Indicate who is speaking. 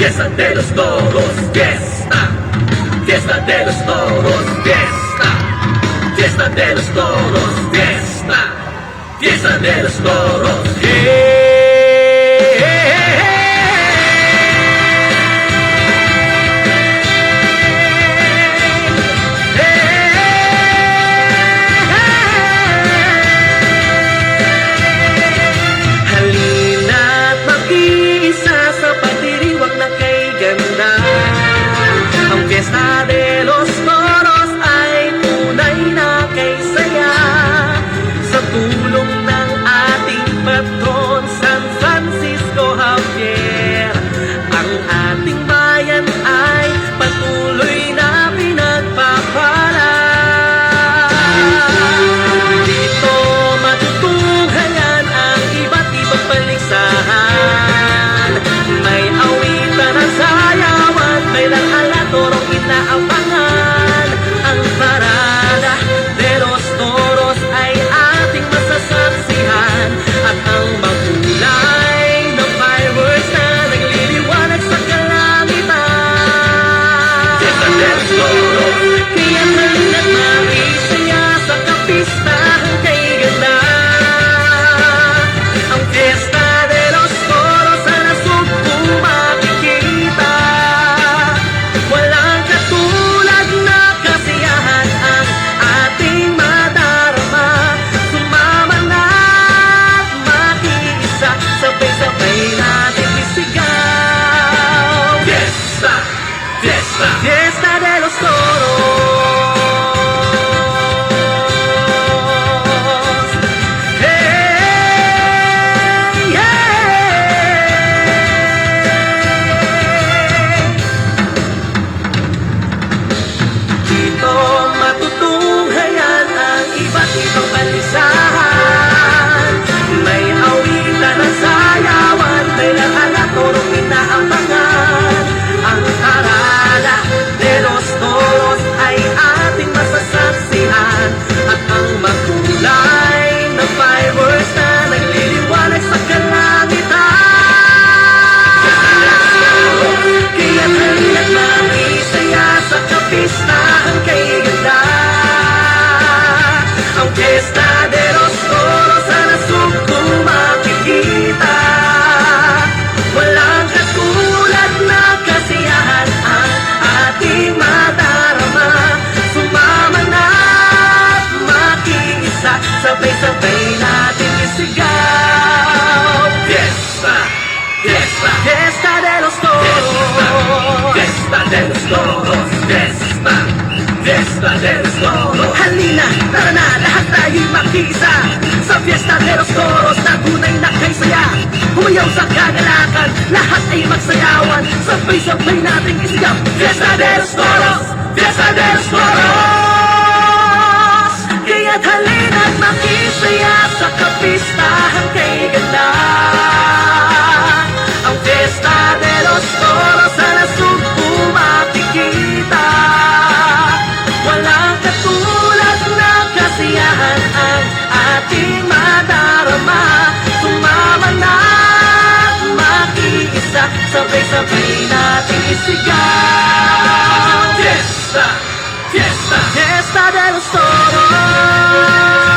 Speaker 1: Fiesta de los toros, fiesta. Fiesta de los toros, fiesta. Fiesta de los toros, fiesta. Fiesta de los toros,
Speaker 2: Halina't mag-iisa sa pagdiriwang na kay ganda. Ang Fiesta de los Toros ay tunay na kay saya. Sa tulong ng ating patron San Francisco Javier, ang ating bayan ay patuloy na pinagpapala. Dito matutunghayan ang iba't ibang paligsahan. May awitan at sayawan, may lang-ala torong inaabangan. Ang parada de los toros ay ating masasaksihan, at ang magulay ng fireworks na nagliliwanag sa kalangitan.
Speaker 1: Fiesta de los toros,
Speaker 2: Kaya halina't makisaya sa kapistahan kay ganda. Ang Fiesta de los Toros sa nasugpo makikita. Walang katulad na kasiyahan ang ating madarama. Sumama na't makiisa, sabay-sabay natin isigaw.
Speaker 1: fiesta, fiesta.
Speaker 2: Fiesta de los Toros. Hey, hey. Dito matutunghayan ang iba't ibang balisahan. May awitan at sayawan, may lang-ala torong inaabangan. Ang parada de los toros ay ating masasaksihan, at ang magkulay ng fireworks na nagliliwanag sa kalangitan. Kaya halina't makisaya sa kapistahan kay ganda. Ang Fiesta de los Toros sa nasugpo makikita. Walang katulad na kasiyahan ang ating madarama. Sumama na't makiisa, sabay-sabay natin isigaw.
Speaker 1: Fiesta, fiesta.
Speaker 2: Fiesta de los Toros.
Speaker 1: Fiesta de los toros, fiesta. Fiesta de los toros.
Speaker 2: Halina, tara na, lahat tayo'y makiisa sa Fiesta de los Toros na tunay na kay saya. Humayaw sa kagalakan, lahat ay magsayawan, sabay-sabay nating isigaw. Fiesta de los Toros, Fiesta de los Toros. Kaya't halina't makisaya sa kapistahan kay ganda. Ang Fiesta de los Toros sa nasugpo makikita. Walang katulad na kasiyahan ang ating madarama. Sumama na't makiisa, sabay-sabay natin isigaw.
Speaker 1: Fiesta, fiesta.
Speaker 2: Fiesta de los Toros.